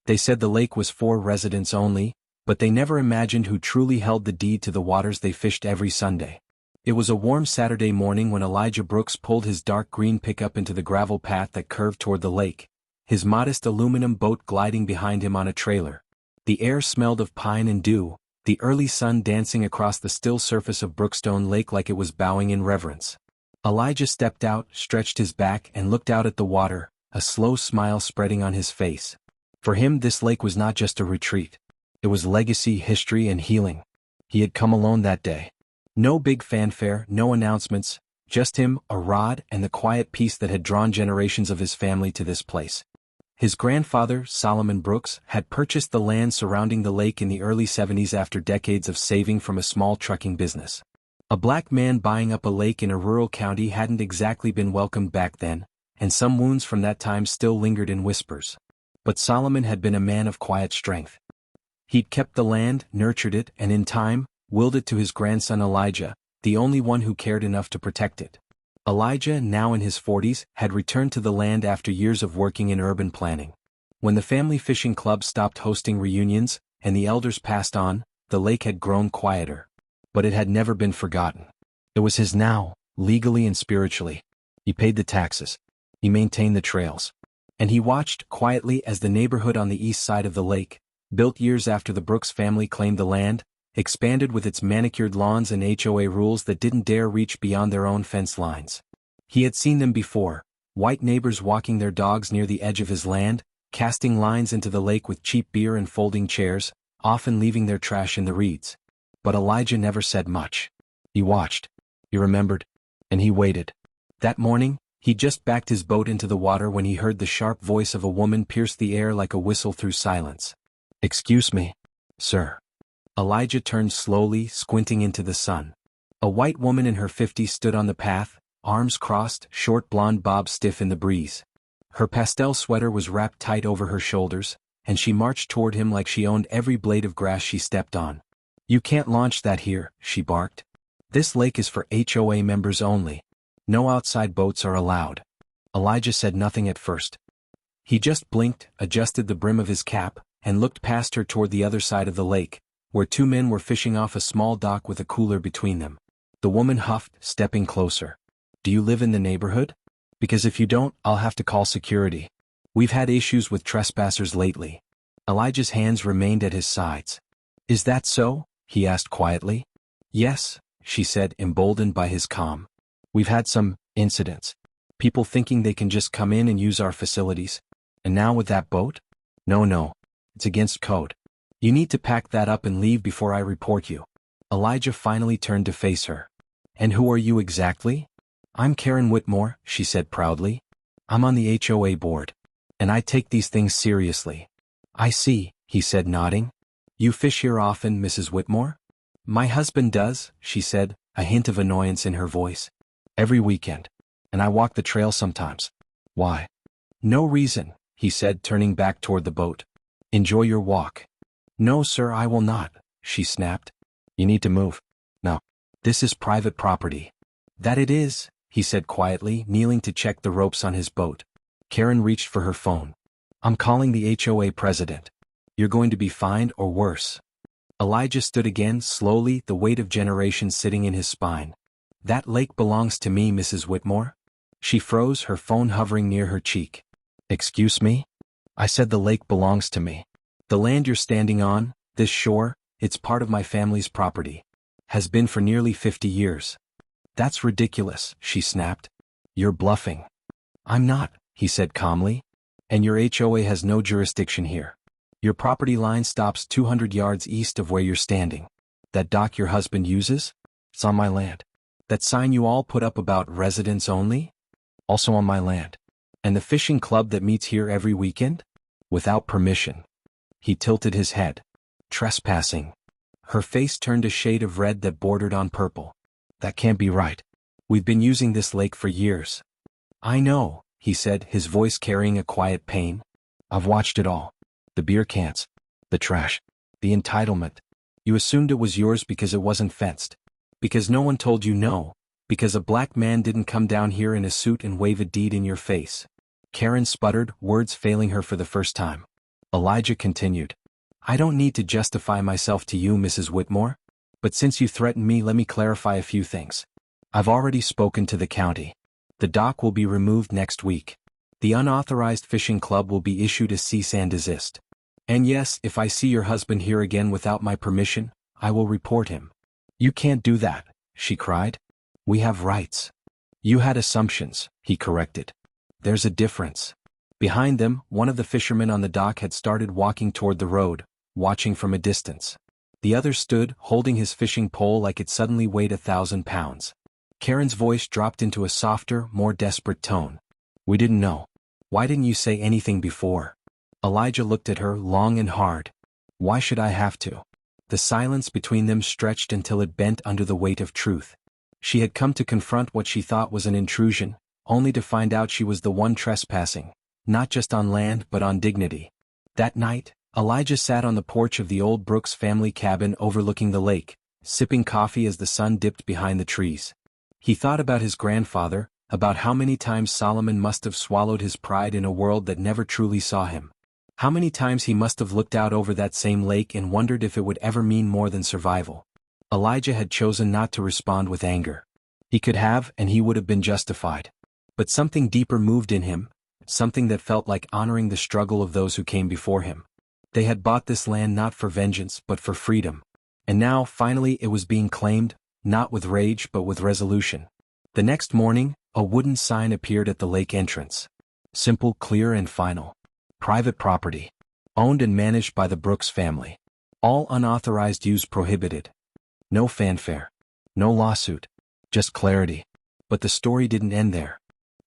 They said the lake was for residents only, but they never imagined who truly held the deed to the waters they fished every Sunday. It was a warm Saturday morning when Elijah Brooks pulled his dark green pickup into the gravel path that curved toward the lake, his modest aluminum boat gliding behind him on a trailer. The air smelled of pine and dew, the early sun dancing across the still surface of Brookstone Lake like it was bowing in reverence. Elijah stepped out, stretched his back, and looked out at the water, a slow smile spreading on his face. For him, this lake was not just a retreat. It was legacy, history, and healing. He had come alone that day. No big fanfare, no announcements, just him, a rod, and the quiet peace that had drawn generations of his family to this place. His grandfather, Solomon Brooks, had purchased the land surrounding the lake in the early 70s after decades of saving from a small trucking business. A black man buying up a lake in a rural county hadn't exactly been welcomed back then, and some wounds from that time still lingered in whispers. But Solomon had been a man of quiet strength. He'd kept the land, nurtured it, and in time, willed it to his grandson Elijah, the only one who cared enough to protect it. Elijah, now in his 40s, had returned to the land after years of working in urban planning. When the family fishing club stopped hosting reunions, and the elders passed on, the lake had grown quieter. But it had never been forgotten. It was his now, legally and spiritually. He paid the taxes. He maintained the trails. And he watched, quietly, as the neighborhood on the east side of the lake, built years after the Brooks family claimed the land, expanded with its manicured lawns and HOA rules that didn't dare reach beyond their own fence lines. He had seen them before, white neighbors walking their dogs near the edge of his land, casting lines into the lake with cheap beer and folding chairs, often leaving their trash in the reeds. But Elijah never said much. He watched. He remembered. And he waited. That morning, he just backed his boat into the water when he heard the sharp voice of a woman pierce the air like a whistle through silence. "Excuse me, sir." Elijah turned slowly, squinting into the sun. A white woman in her 50s stood on the path, arms crossed, short blonde bob stiff in the breeze. Her pastel sweater was wrapped tight over her shoulders, and she marched toward him like she owned every blade of grass she stepped on. "You can't launch that here," she barked. "This lake is for HOA members only. No outside boats are allowed." Elijah said nothing at first. He just blinked, adjusted the brim of his cap, and looked past her toward the other side of the lake, where two men were fishing off a small dock with a cooler between them. The woman huffed, stepping closer. "Do you live in the neighborhood? Because if you don't, I'll have to call security. We've had issues with trespassers lately." Elijah's hands remained at his sides. "Is that so?" he asked quietly. "Yes," she said, emboldened by his calm. "We've had some incidents. People thinking they can just come in and use our facilities. And now with that boat? No. It's against code. You need to pack that up and leave before I report you." Elijah finally turned to face her. "And who are you exactly?" "I'm Karen Whitmore," she said proudly. "I'm on the HOA board. And I take these things seriously." "I see," he said, nodding. "You fish here often, Mrs. Whitmore?" "My husband does," she said, a hint of annoyance in her voice. "Every weekend. And I walk the trail sometimes." "Why?" "No reason," he said, turning back toward the boat. "Enjoy your walk." "No, sir, I will not," she snapped. "You need to move. No. This is private property." "That it is," he said quietly, kneeling to check the ropes on his boat. Karen reached for her phone. "I'm calling the HOA president. You're going to be fined or worse." Elijah stood again, slowly, the weight of generations sitting in his spine. "That lake belongs to me, Mrs. Whitmore." She froze, her phone hovering near her cheek. "Excuse me?" "I said the lake belongs to me. The land you're standing on, this shore, it's part of my family's property. Has been for nearly 50 years. "That's ridiculous," she snapped. "You're bluffing." "I'm not," he said calmly. "And your HOA has no jurisdiction here. Your property line stops 200 yards east of where you're standing. That dock your husband uses? It's on my land. That sign you all put up about residents only? Also on my land. And the fishing club that meets here every weekend? Without permission." He tilted his head. "Trespassing." Her face turned a shade of red that bordered on purple. "That can't be right. We've been using this lake for years." "I know," he said, his voice carrying a quiet pain. "I've watched it all. The beer cans. The trash. The entitlement. You assumed it was yours because it wasn't fenced. Because no one told you no. Because a black man didn't come down here in a suit and wave a deed in your face." Karen sputtered, words failing her for the first time. Elijah continued. I don't need to justify myself to you, Mrs. Whitmore. But since you threatened me, let me clarify a few things. I've already spoken to the county. The dock will be removed next week. The unauthorized fishing club will be issued a cease and desist. And yes, if I see your husband here again without my permission, I will report him. You can't do that, she cried. We have rights. You had assumptions, he corrected. There's a difference. Behind them, one of the fishermen on the dock had started walking toward the road, watching from a distance. The other stood, holding his fishing pole like it suddenly weighed 1,000 pounds. Karen's voice dropped into a softer, more desperate tone. We didn't know. Why didn't you say anything before? Elijah looked at her long and hard. Why should I have to? The silence between them stretched until it bent under the weight of truth. She had come to confront what she thought was an intrusion, only to find out she was the one trespassing, not just on land but on dignity. That night, Elijah sat on the porch of the old Brooks family cabin overlooking the lake, sipping coffee as the sun dipped behind the trees. He thought about his grandfather, about how many times Solomon must have swallowed his pride in a world that never truly saw him. How many times he must have looked out over that same lake and wondered if it would ever mean more than survival. Elijah had chosen not to respond with anger. He could have, and he would have been justified. But something deeper moved in him, something that felt like honoring the struggle of those who came before him. They had bought this land not for vengeance but for freedom. And now, finally, it was being claimed, not with rage but with resolution. The next morning, a wooden sign appeared at the lake entrance. Simple, clear and final. Private property. Owned and managed by the Brooks family. All unauthorized use prohibited. No fanfare. No lawsuit. Just clarity. But the story didn't end there.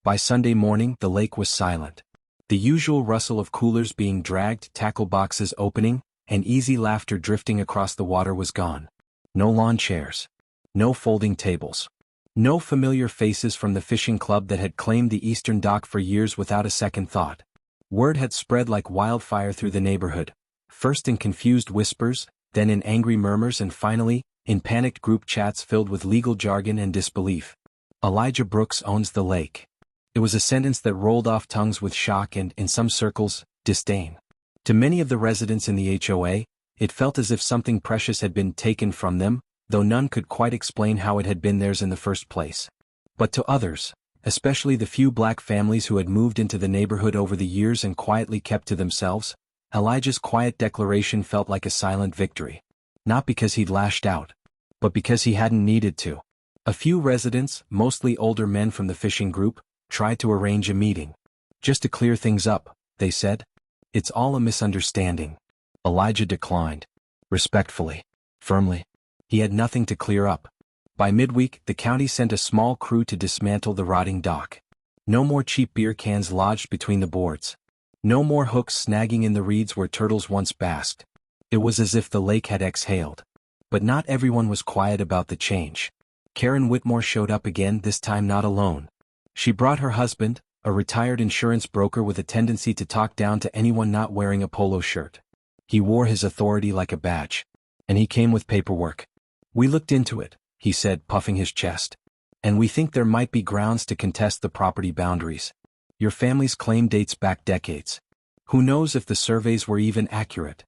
By Sunday morning, the lake was silent. The usual rustle of coolers being dragged, tackle boxes opening, and easy laughter drifting across the water was gone. No lawn chairs. No folding tables. No familiar faces from the fishing club that had claimed the eastern dock for years without a second thought. Word had spread like wildfire through the neighborhood, first in confused whispers, then in angry murmurs and finally, in panicked group chats filled with legal jargon and disbelief. Elijah Brooks owns the lake. It was a sentence that rolled off tongues with shock and, in some circles, disdain. To many of the residents in the HOA, it felt as if something precious had been taken from them, though none could quite explain how it had been theirs in the first place. But to others, especially the few black families who had moved into the neighborhood over the years and quietly kept to themselves, Elijah's quiet declaration felt like a silent victory. Not because he'd lashed out, but because he hadn't needed to. A few residents, mostly older men from the fishing group, tried to arrange a meeting. Just to clear things up, they said. It's all a misunderstanding. Elijah declined. Respectfully. Firmly. He had nothing to clear up. By midweek, the county sent a small crew to dismantle the rotting dock. No more cheap beer cans lodged between the boards. No more hooks snagging in the reeds where turtles once basked. It was as if the lake had exhaled. But not everyone was quiet about the change. Karen Whitmore showed up again, this time not alone. She brought her husband, a retired insurance broker with a tendency to talk down to anyone not wearing a polo shirt. He wore his authority like a badge. And he came with paperwork. We looked into it, he said, puffing his chest. And we think there might be grounds to contest the property boundaries. Your family's claim dates back decades. Who knows if the surveys were even accurate?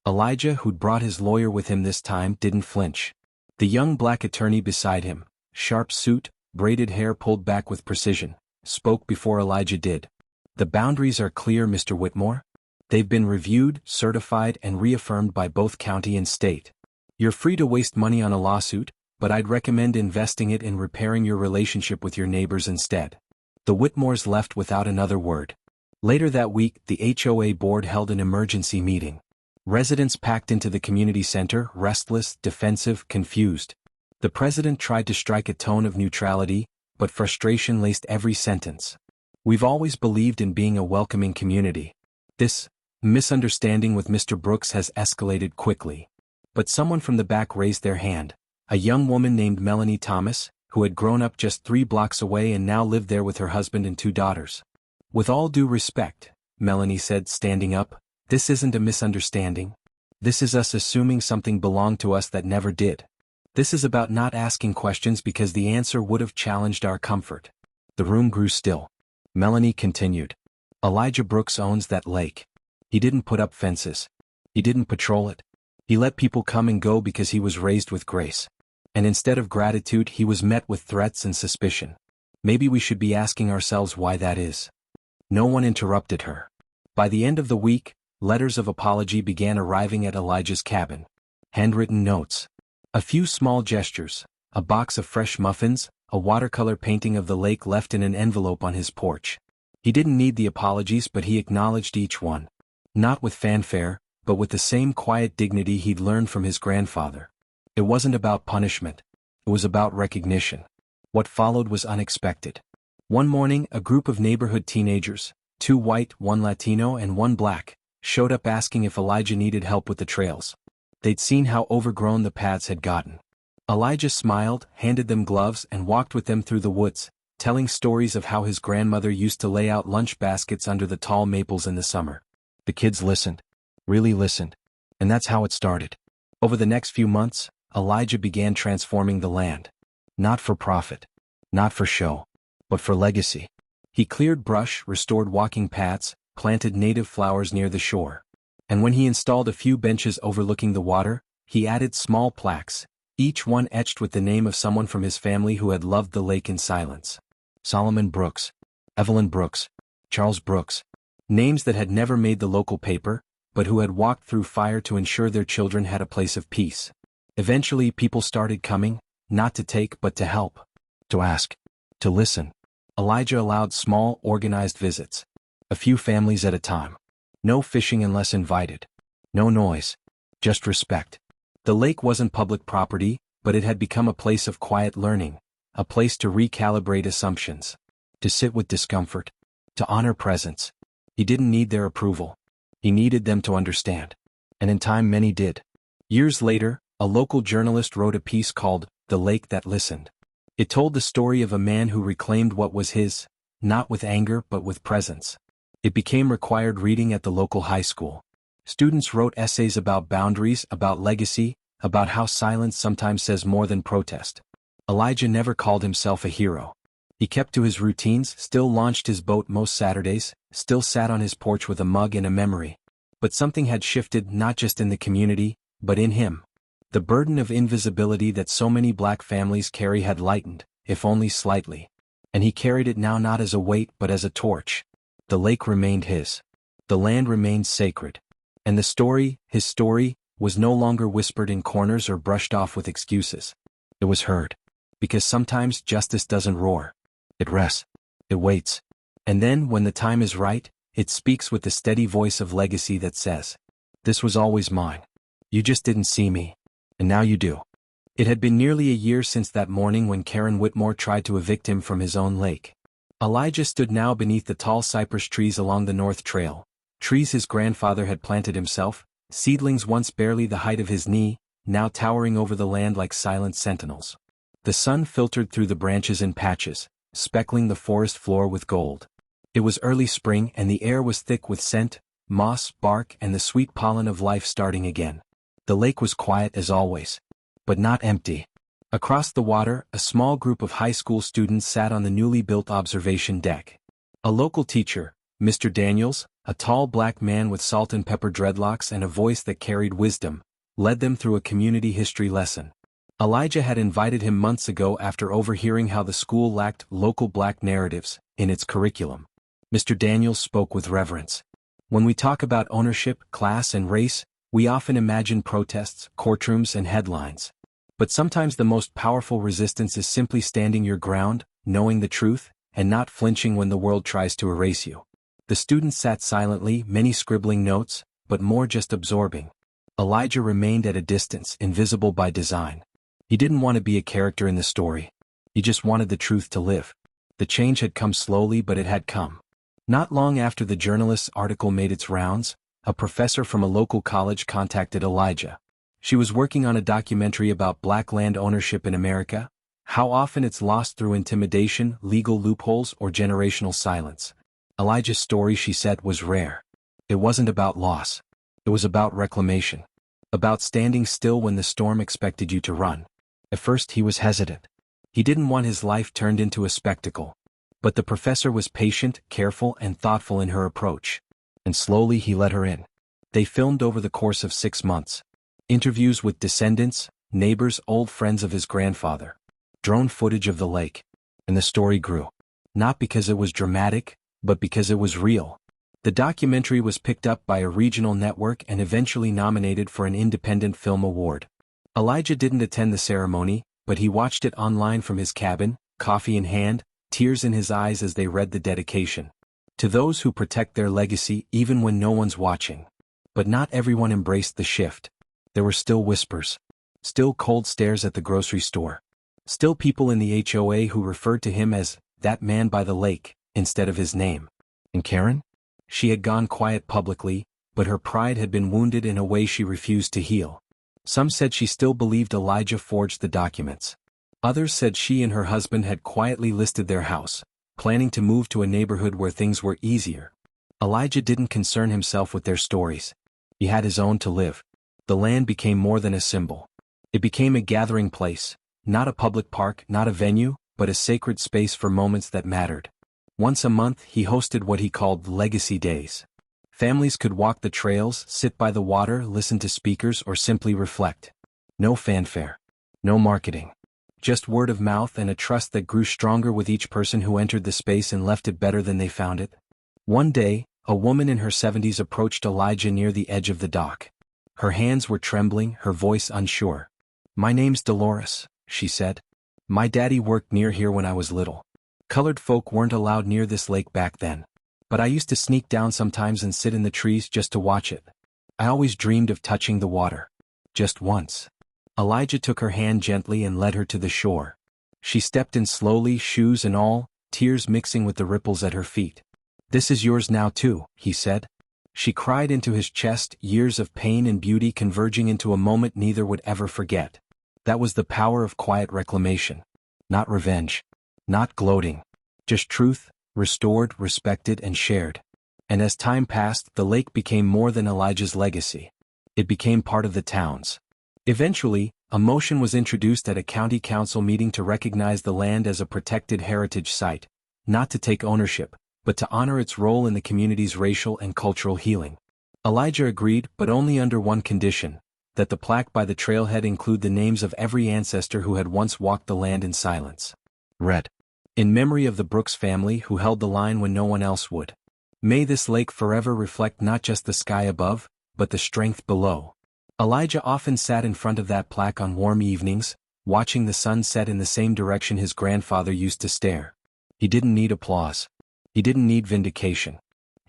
Elijah, who'd brought his lawyer with him this time, didn't flinch. The young black attorney beside him, sharp suit, braided hair pulled back with precision, spoke before Elijah did. The boundaries are clear, Mr. Whitmore. They've been reviewed, certified, and reaffirmed by both county and state. You're free to waste money on a lawsuit, but I'd recommend investing it in repairing your relationship with your neighbors instead. The Whitmores left without another word. Later that week, the HOA board held an emergency meeting. Residents packed into the community center, restless, defensive, confused. The president tried to strike a tone of neutrality, but frustration laced every sentence. We've always believed in being a welcoming community. This misunderstanding with Mr. Brooks has escalated quickly. But someone from the back raised their hand. A young woman named Melanie Thomas, who had grown up just 3 blocks away and now lived there with her husband and 2 daughters. With all due respect, Melanie said, standing up, this isn't a misunderstanding. This is us assuming something belonged to us that never did. This is about not asking questions because the answer would have challenged our comfort. The room grew still. Melanie continued. Elijah Brooks owns that lake. He didn't put up fences. He didn't patrol it. He let people come and go because he was raised with grace. And instead of gratitude, he was met with threats and suspicion. Maybe we should be asking ourselves why that is. No one interrupted her. By the end of the week, letters of apology began arriving at Elijah's cabin. Handwritten notes. A few small gestures, a box of fresh muffins, a watercolor painting of the lake left in an envelope on his porch. He didn't need the apologies, but he acknowledged each one. Not with fanfare, but with the same quiet dignity he'd learned from his grandfather. It wasn't about punishment. It was about recognition. What followed was unexpected. One morning, a group of neighborhood teenagers, 2 white, 1 Latino and 1 black, showed up asking if Elijah needed help with the trails. They'd seen how overgrown the paths had gotten. Elijah smiled, handed them gloves and walked with them through the woods, telling stories of how his grandmother used to lay out lunch baskets under the tall maples in the summer. The kids listened. Really listened. And that's how it started. Over the next few months, Elijah began transforming the land. Not for profit. Not for show. But for legacy. He cleared brush, restored walking paths, planted native flowers near the shore. And when he installed a few benches overlooking the water, he added small plaques, each one etched with the name of someone from his family who had loved the lake in silence. Solomon Brooks, Evelyn Brooks, Charles Brooks. Names that had never made the local paper, but who had walked through fire to ensure their children had a place of peace. Eventually people started coming, not to take but to help. To ask. To listen. Elijah allowed small, organized visits. A few families at a time. No fishing unless invited. No noise. Just respect. The lake wasn't public property, but it had become a place of quiet learning, a place to recalibrate assumptions, to sit with discomfort, to honor presence. He didn't need their approval. He needed them to understand. And in time many did. Years later, a local journalist wrote a piece called "The Lake That Listened." It told the story of a man who reclaimed what was his, not with anger but with presence. It became required reading at the local high school. Students wrote essays about boundaries, about legacy, about how silence sometimes says more than protest. Elijah never called himself a hero. He kept to his routines, still launched his boat most Saturdays, still sat on his porch with a mug and a memory. But something had shifted, not just in the community, but in him. The burden of invisibility that so many black families carry had lightened, if only slightly. And he carried it now not as a weight but as a torch. The lake remained his. The land remained sacred. And the story, his story, was no longer whispered in corners or brushed off with excuses. It was heard. Because sometimes justice doesn't roar. It rests. It waits. And then, when the time is right, it speaks with the steady voice of legacy that says, "This was always mine. You just didn't see me. And now you do." It had been nearly a year since that morning when Karen Whitmore tried to evict him from his own lake. Elijah stood now beneath the tall cypress trees along the North Trail. Trees his grandfather had planted himself, seedlings once barely the height of his knee, now towering over the land like silent sentinels. The sun filtered through the branches in patches, speckling the forest floor with gold. It was early spring and the air was thick with scent, moss, bark and the sweet pollen of life starting again. The lake was quiet as always. But not empty. Across the water, a small group of high school students sat on the newly built observation deck. A local teacher, Mr. Daniels, a tall black man with salt and pepper dreadlocks and a voice that carried wisdom, led them through a community history lesson. Elijah had invited him months ago after overhearing how the school lacked local black narratives in its curriculum. Mr. Daniels spoke with reverence. When we talk about ownership, class and race, we often imagine protests, courtrooms and headlines. But sometimes the most powerful resistance is simply standing your ground, knowing the truth, and not flinching when the world tries to erase you. The students sat silently, many scribbling notes, but more just absorbing. Elijah remained at a distance, invisible by design. He didn't want to be a character in the story. He just wanted the truth to live. The change had come slowly, but it had come. Not long after the journalist's article made its rounds, a professor from a local college contacted Elijah. She was working on a documentary about black land ownership in America, how often it's lost through intimidation, legal loopholes, or generational silence. Elijah's story, she said, was rare. It wasn't about loss. It was about reclamation. About standing still when the storm expected you to run. At first he was hesitant. He didn't want his life turned into a spectacle. But the professor was patient, careful, and thoughtful in her approach. and slowly he let her in. They filmed over the course of 6 months. Interviews with descendants, neighbors, old friends of his grandfather. Drone footage of the lake. And the story grew. Not because it was dramatic, but because it was real. The documentary was picked up by a regional network and eventually nominated for an Independent Film Award. Elijah didn't attend the ceremony, but he watched it online from his cabin, coffee in hand, tears in his eyes as they read the dedication. To those who protect their legacy even when no one's watching. But not everyone embraced the shift. There were still whispers. Still cold stares at the grocery store. Still people in the HOA who referred to him as that man by the lake, instead of his name. And Karen? She had gone quiet publicly, but her pride had been wounded in a way she refused to heal. Some said she still believed Elijah forged the documents. Others said she and her husband had quietly listed their house, planning to move to a neighborhood where things were easier. Elijah didn't concern himself with their stories. He had his own to live. The land became more than a symbol. It became a gathering place, not a public park, not a venue, but a sacred space for moments that mattered. Once a month he hosted what he called Legacy Days. Families could walk the trails, sit by the water, listen to speakers, or simply reflect. No fanfare. No marketing. Just word of mouth and a trust that grew stronger with each person who entered the space and left it better than they found it. One day, a woman in her 70s approached Elijah near the edge of the dock. Her hands were trembling, her voice unsure. "My name's Dolores," she said. "My daddy worked near here when I was little. Colored folk weren't allowed near this lake back then. But I used to sneak down sometimes and sit in the trees just to watch it. I always dreamed of touching the water. Just once." Elijah took her hand gently and led her to the shore. She stepped in slowly, shoes and all, tears mixing with the ripples at her feet. "This is yours now too," he said. She cried into his chest, years of pain and beauty converging into a moment neither would ever forget. That was the power of quiet reclamation. Not revenge. Not gloating. Just truth, restored, respected, and shared. And as time passed, the lake became more than Elijah's legacy. It became part of the town's. Eventually, a motion was introduced at a county council meeting to recognize the land as a protected heritage site, not to take ownership, but to honor its role in the community's racial and cultural healing. Elijah agreed, but only under one condition, that the plaque by the trailhead include the names of every ancestor who had once walked the land in silence. Read. In memory of the Brooks family who held the line when no one else would. May this lake forever reflect not just the sky above, but the strength below. Elijah often sat in front of that plaque on warm evenings, watching the sun set in the same direction his grandfather used to stare. He didn't need applause. He didn't need vindication.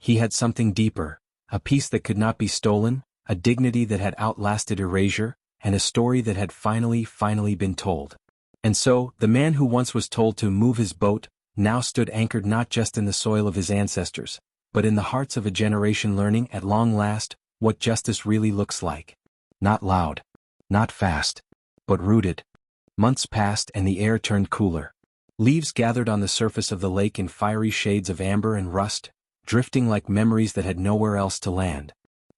He had something deeper, a peace that could not be stolen, a dignity that had outlasted erasure, and a story that had finally been told. And so, the man who once was told to move his boat, now stood anchored not just in the soil of his ancestors, but in the hearts of a generation learning at long last what justice really looks like. Not loud, not fast, but rooted. Months passed and the air turned cooler. Leaves gathered on the surface of the lake in fiery shades of amber and rust, drifting like memories that had nowhere else to land.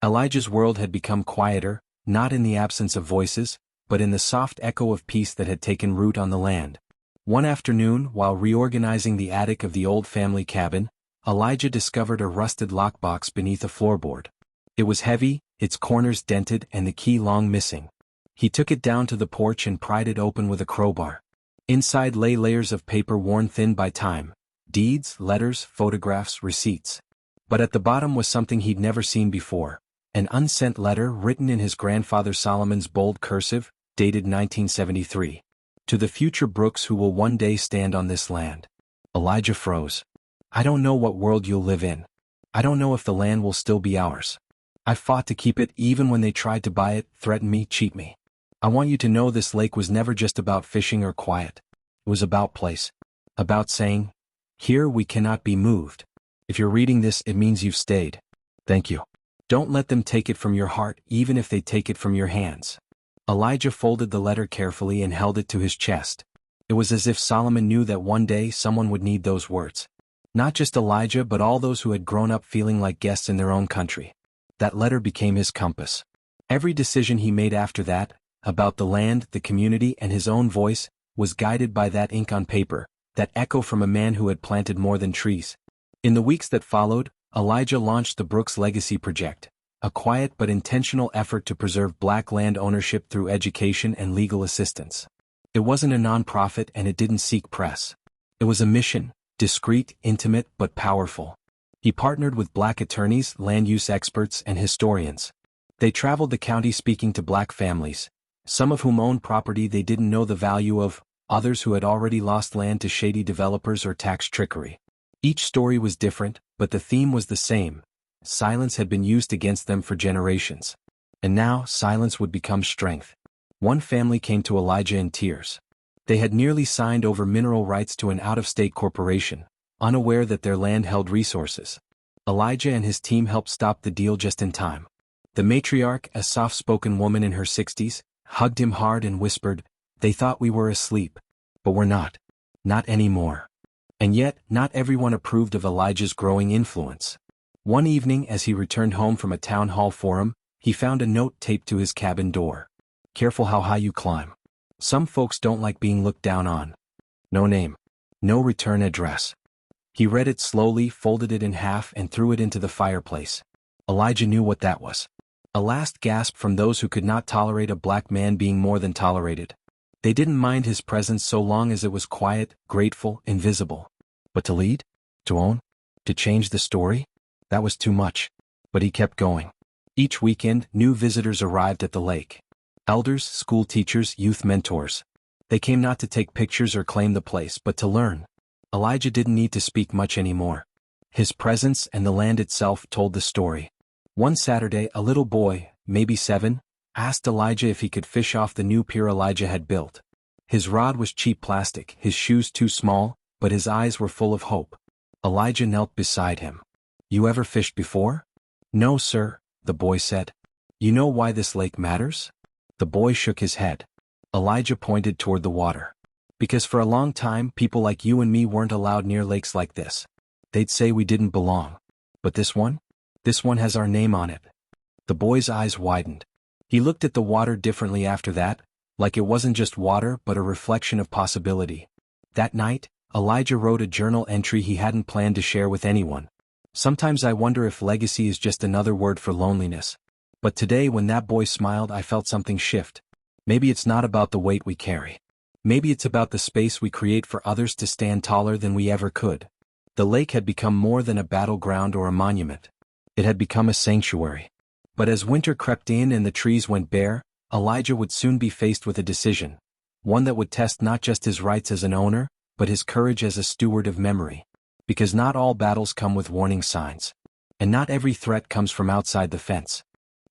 Elijah's world had become quieter, not in the absence of voices, but in the soft echo of peace that had taken root on the land. One afternoon, while reorganizing the attic of the old family cabin, Elijah discovered a rusted lockbox beneath a floorboard. It was heavy, its corners dented and the key long missing. He took it down to the porch and pried it open with a crowbar. Inside lay layers of paper worn thin by time, deeds, letters, photographs, receipts. But at the bottom was something he'd never seen before, an unsent letter written in his grandfather Solomon's bold cursive, dated 1973. To the future Brooks who will one day stand on this land. Elijah froze. I don't know what world you'll live in. I don't know if the land will still be ours. I fought to keep it even when they tried to buy it, threaten me, cheat me. I want you to know this lake was never just about fishing or quiet. It was about place. About saying, here we cannot be moved. If you're reading this, it means you've stayed. Thank you. Don't let them take it from your heart, even if they take it from your hands. Elijah folded the letter carefully and held it to his chest. It was as if Solomon knew that one day someone would need those words. Not just Elijah but all those who had grown up feeling like guests in their own country. That letter became his compass. Every decision he made after that, about the land, the community and his own voice, was guided by that ink on paper, that echo from a man who had planted more than trees. In the weeks that followed, Elijah launched the Brooks Legacy Project, a quiet but intentional effort to preserve black land ownership through education and legal assistance. It wasn't a nonprofit and it didn't seek press. It was a mission, discreet, intimate, but powerful. He partnered with black attorneys, land use experts, and historians. They traveled the county speaking to black families, some of whom owned property they didn't know the value of, others who had already lost land to shady developers or tax trickery. Each story was different, but the theme was the same. Silence had been used against them for generations. And now, silence would become strength. One family came to Elijah in tears. They had nearly signed over mineral rights to an out-of-state corporation, unaware that their land held resources. Elijah and his team helped stop the deal just in time. The matriarch, a soft-spoken woman in her 60s, hugged him hard and whispered, "They thought we were asleep. But we're not. Not anymore." And yet, not everyone approved of Elijah's growing influence. One evening as he returned home from a town hall forum, he found a note taped to his cabin door. "Careful how high you climb. Some folks don't like being looked down on. No name. No return address." He read it slowly, folded it in half, and threw it into the fireplace. Elijah knew what that was. A last gasp from those who could not tolerate a black man being more than tolerated. They didn't mind his presence so long as it was quiet, grateful, invisible. But to lead? To own? To change the story? That was too much. But he kept going. Each weekend, new visitors arrived at the lake. Elders, school teachers, youth mentors. They came not to take pictures or claim the place, but to learn. Elijah didn't need to speak much anymore. His presence and the land itself told the story. One Saturday, a little boy, maybe 7, asked Elijah if he could fish off the new pier Elijah had built. His rod was cheap plastic, his shoes too small, but his eyes were full of hope. Elijah knelt beside him. "You ever fished before?" "No, sir," the boy said. "You know why this lake matters?" The boy shook his head. Elijah pointed toward the water. "Because for a long time, people like you and me weren't allowed near lakes like this. They'd say we didn't belong. But this one? This one has our name on it." The boy's eyes widened. He looked at the water differently after that, like it wasn't just water but a reflection of possibility. That night, Elijah wrote a journal entry he hadn't planned to share with anyone. "Sometimes I wonder if legacy is just another word for loneliness. But today when that boy smiled I felt something shift. Maybe it's not about the weight we carry. Maybe it's about the space we create for others to stand taller than we ever could." The lake had become more than a battleground or a monument. It had become a sanctuary. But as winter crept in and the trees went bare, Elijah would soon be faced with a decision. One that would test not just his rights as an owner, but his courage as a steward of memory. Because not all battles come with warning signs. And not every threat comes from outside the fence.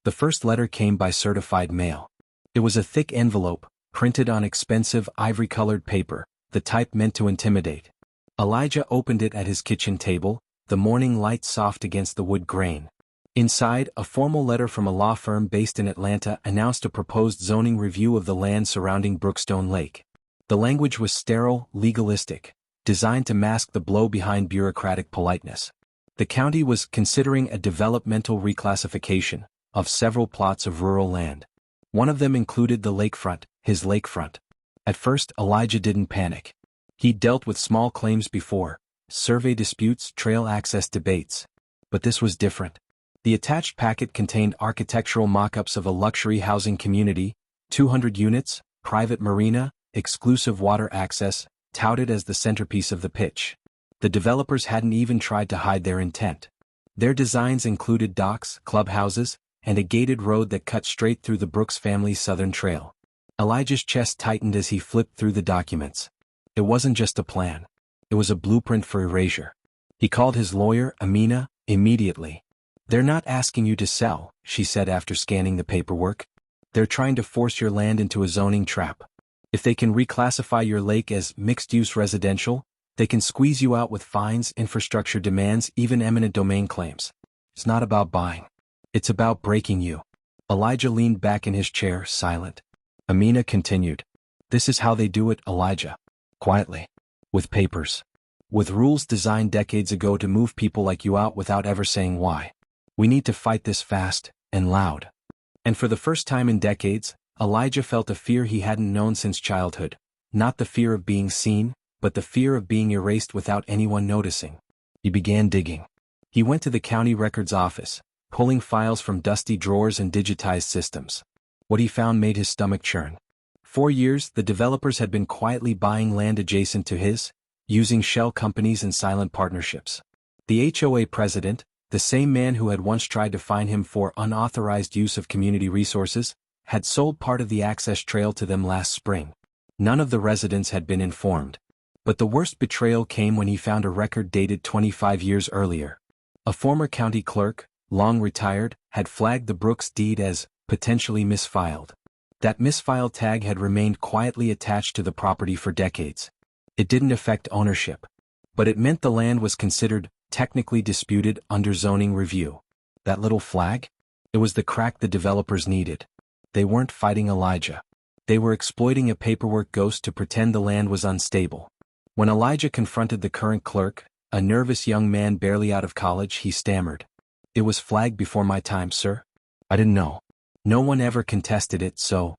The first letter came by certified mail. It was a thick envelope, printed on expensive ivory-colored paper, the type meant to intimidate. Elijah opened it at his kitchen table, the morning light soft against the wood grain. Inside, a formal letter from a law firm based in Atlanta announced a proposed zoning review of the land surrounding Brookstone Lake. The language was sterile, legalistic, designed to mask the blow behind bureaucratic politeness. The county was considering a developmental reclassification of several plots of rural land. One of them included the lakefront, his lakefront. At first, Elijah didn't panic. He'd dealt with small claims before, survey disputes, trail access debates. But this was different. The attached packet contained architectural mock-ups of a luxury housing community, 200 units, private marina, exclusive water access, touted as the centerpiece of the pitch. The developers hadn't even tried to hide their intent. Their designs included docks, clubhouses, and a gated road that cut straight through the Brooks family's southern trail. Elijah's chest tightened as he flipped through the documents. It wasn't just a plan. It was a blueprint for erasure. He called his lawyer, Amina, immediately. "They're not asking you to sell," she said after scanning the paperwork. "They're trying to force your land into a zoning trap. If they can reclassify your lake as mixed-use residential, they can squeeze you out with fines, infrastructure demands, even eminent domain claims. It's not about buying. It's about breaking you." Elijah leaned back in his chair, silent. Amina continued. "This is how they do it, Elijah. Quietly. With papers. With rules designed decades ago to move people like you out without ever saying why. We need to fight this fast and loud." And for the first time in decades, Elijah felt a fear he hadn't known since childhood. Not the fear of being seen, but the fear of being erased without anyone noticing. He began digging. He went to the county records office, pulling files from dusty drawers and digitized systems. What he found made his stomach churn. For years, the developers had been quietly buying land adjacent to his, using shell companies and silent partnerships. The HOA president, the same man who had once tried to fine him for unauthorized use of community resources, had sold part of the access trail to them last spring. None of the residents had been informed. But the worst betrayal came when he found a record dated 25 years earlier. A former county clerk, long retired, had flagged the Brooks deed as potentially misfiled. That misfiled tag had remained quietly attached to the property for decades. It didn't affect ownership, but it meant the land was considered technically disputed under zoning review. That little flag? It was the crack the developers needed. They weren't fighting Elijah. They were exploiting a paperwork ghost to pretend the land was unstable. When Elijah confronted the current clerk, a nervous young man barely out of college, he stammered. "It was flagged before my time, sir. I didn't know. No one ever contested it, so."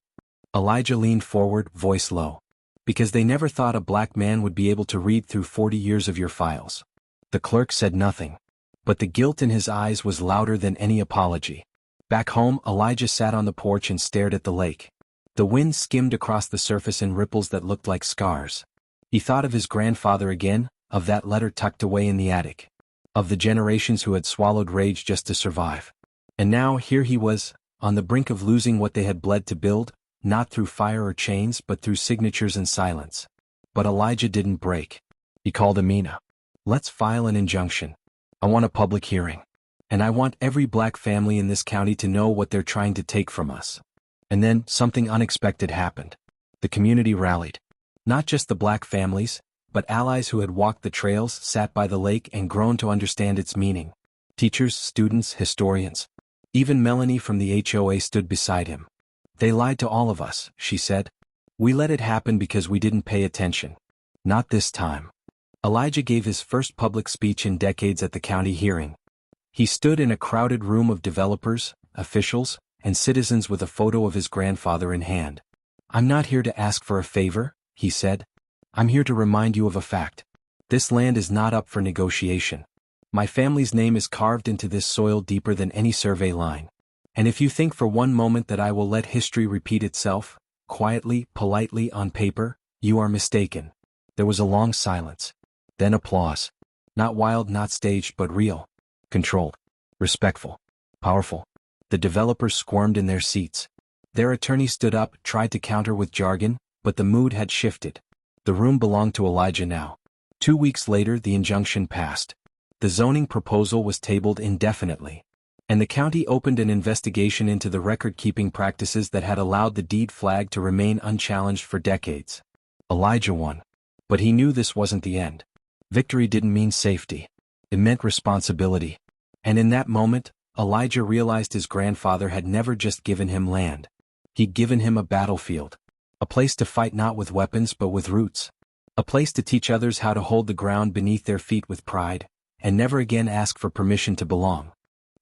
Elijah leaned forward, voice low. "Because they never thought a black man would be able to read through 40 years of your files." The clerk said nothing, but the guilt in his eyes was louder than any apology. Back home, Elijah sat on the porch and stared at the lake. The wind skimmed across the surface in ripples that looked like scars. He thought of his grandfather again, of that letter tucked away in the attic, of the generations who had swallowed rage just to survive. And now here he was, on the brink of losing what they had bled to build, not through fire or chains but through signatures and silence. But Elijah didn't break. He called Amina. "Let's file an injunction. I want a public hearing. And I want every black family in this county to know what they're trying to take from us." And then, something unexpected happened. The community rallied. Not just the black families, but allies who had walked the trails, sat by the lake and grown to understand its meaning. Teachers, students, historians. Even Melanie from the HOA stood beside him. "They lied to all of us," she said. "We let it happen because we didn't pay attention. Not this time." Elijah gave his first public speech in decades at the county hearing. He stood in a crowded room of developers, officials, and citizens with a photo of his grandfather in hand. "I'm not here to ask for a favor," he said. "I'm here to remind you of a fact. This land is not up for negotiation. My family's name is carved into this soil deeper than any survey line. And if you think for one moment that I will let history repeat itself, quietly, politely on paper, you are mistaken." There was a long silence. Then applause. Not wild, not staged, but real. Controlled. Respectful. Powerful. The developers squirmed in their seats. Their attorney stood up, tried to counter with jargon, but the mood had shifted. The room belonged to Elijah now. 2 weeks later, the injunction passed. The zoning proposal was tabled indefinitely. And the county opened an investigation into the record-keeping practices that had allowed the deed flag to remain unchallenged for decades. Elijah won. But he knew this wasn't the end. Victory didn't mean safety. It meant responsibility. And in that moment, Elijah realized his grandfather had never just given him land. He'd given him a battlefield. A place to fight not with weapons but with roots. A place to teach others how to hold the ground beneath their feet with pride, and never again ask for permission to belong.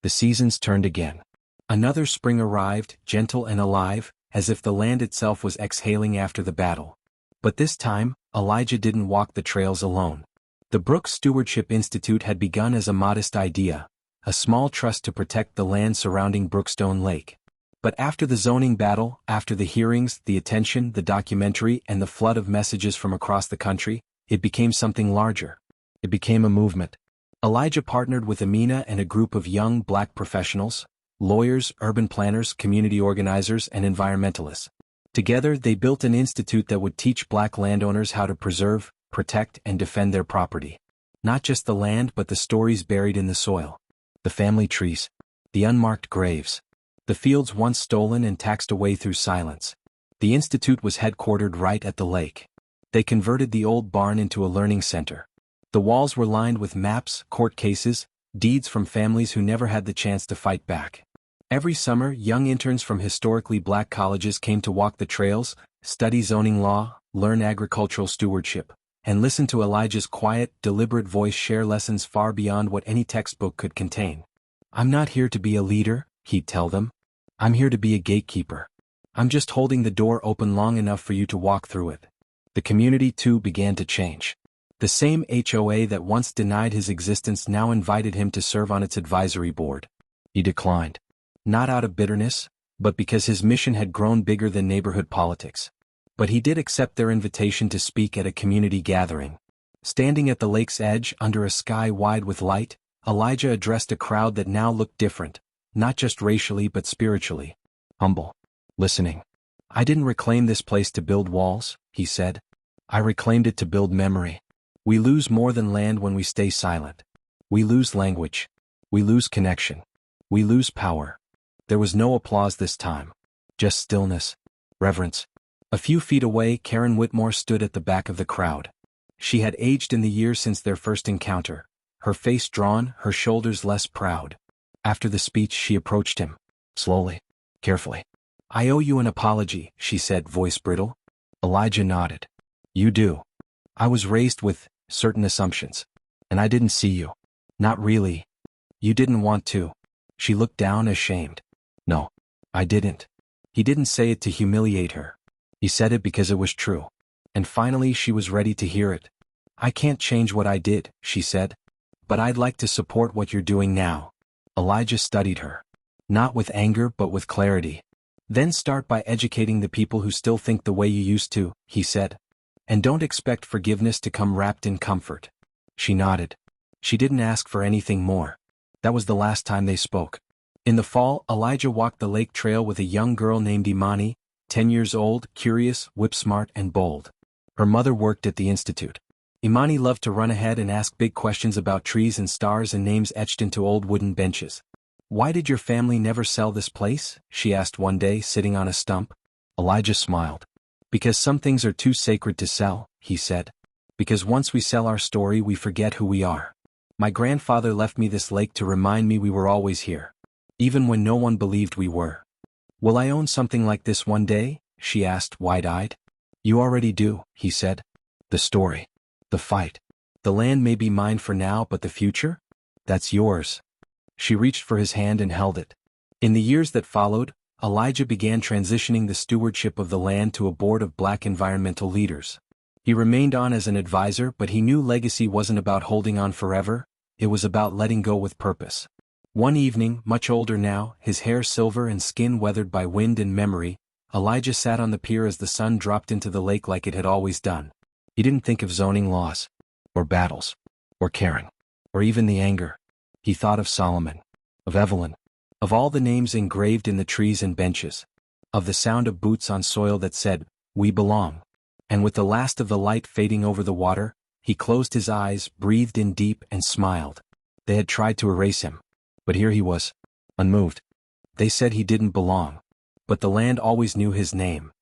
The seasons turned again. Another spring arrived, gentle and alive, as if the land itself was exhaling after the battle. But this time, Elijah didn't walk the trails alone. The Brooks Stewardship Institute had begun as a modest idea, a small trust to protect the land surrounding Brookstone Lake. But after the zoning battle, after the hearings, the attention, the documentary, and the flood of messages from across the country, it became something larger. It became a movement. Elijah partnered with Amina and a group of young black professionals, lawyers, urban planners, community organizers, and environmentalists. Together, they built an institute that would teach black landowners how to preserve, protect, and defend their property. Not just the land but the stories buried in the soil. The family trees. The unmarked graves. The fields once stolen and taxed away through silence. The institute was headquartered right at the lake. They converted the old barn into a learning center. The walls were lined with maps, court cases, deeds from families who never had the chance to fight back. Every summer, young interns from historically black colleges came to walk the trails, study zoning law, learn agricultural stewardship, and listen to Elijah's quiet, deliberate voice share lessons far beyond what any textbook could contain. "I'm not here to be a leader," he'd tell them. "I'm here to be a gatekeeper. I'm just holding the door open long enough for you to walk through it." The community, too, began to change. The same HOA that once denied his existence now invited him to serve on its advisory board. He declined. Not out of bitterness, but because his mission had grown bigger than neighborhood politics. But he did accept their invitation to speak at a community gathering. Standing at the lake's edge under a sky wide with light, Elijah addressed a crowd that now looked different, not just racially but spiritually. Humble. Listening. I didn't reclaim this place to build walls, he said. I reclaimed it to build memory. We lose more than land when we stay silent. We lose language. We lose connection. We lose power. There was no applause this time. Just stillness. Reverence. A few feet away, Karen Whitmore stood at the back of the crowd. She had aged in the years since their first encounter, her face drawn, her shoulders less proud. After the speech she approached him. Slowly. Carefully. I owe you an apology, she said, voice brittle. Elijah nodded. You do. I was raised with certain assumptions. And I didn't see you. Not really. You didn't want to. She looked down, ashamed. No. I didn't. He didn't say it to humiliate her. He said it because it was true. And finally she was ready to hear it. I can't change what I did, she said. But I'd like to support what you're doing now. Elijah studied her. Not with anger but with clarity. Then start by educating the people who still think the way you used to, he said. And don't expect forgiveness to come wrapped in comfort. She nodded. She didn't ask for anything more. That was the last time they spoke. In the fall, Elijah walked the lake trail with a young girl named Imani, 10 years old, curious, whip-smart, and bold. Her mother worked at the institute. Imani loved to run ahead and ask big questions about trees and stars and names etched into old wooden benches. Why did your family never sell this place? She asked one day, sitting on a stump. Elijah smiled. Because some things are too sacred to sell, he said. Because once we sell our story we forget who we are. My grandfather left me this lake to remind me we were always here. Even when no one believed we were. Will I own something like this one day? She asked, wide-eyed. You already do, he said. The story. The fight. The land may be mine for now, but the future? That's yours. She reached for his hand and held it. In the years that followed, Elijah began transitioning the stewardship of the land to a board of Black environmental leaders. He remained on as an advisor, but he knew legacy wasn't about holding on forever, it was about letting go with purpose. One evening, much older now, his hair silver and skin weathered by wind and memory, Elijah sat on the pier as the sun dropped into the lake like it had always done. He didn't think of zoning laws, or battles, or caring, or even the anger. He thought of Solomon, of Evelyn, of all the names engraved in the trees and benches, of the sound of boots on soil that said, "We belong." And with the last of the light fading over the water, he closed his eyes, breathed in deep, and smiled. They had tried to erase him. But here he was, unmoved. They said he didn't belong. But the land always knew his name.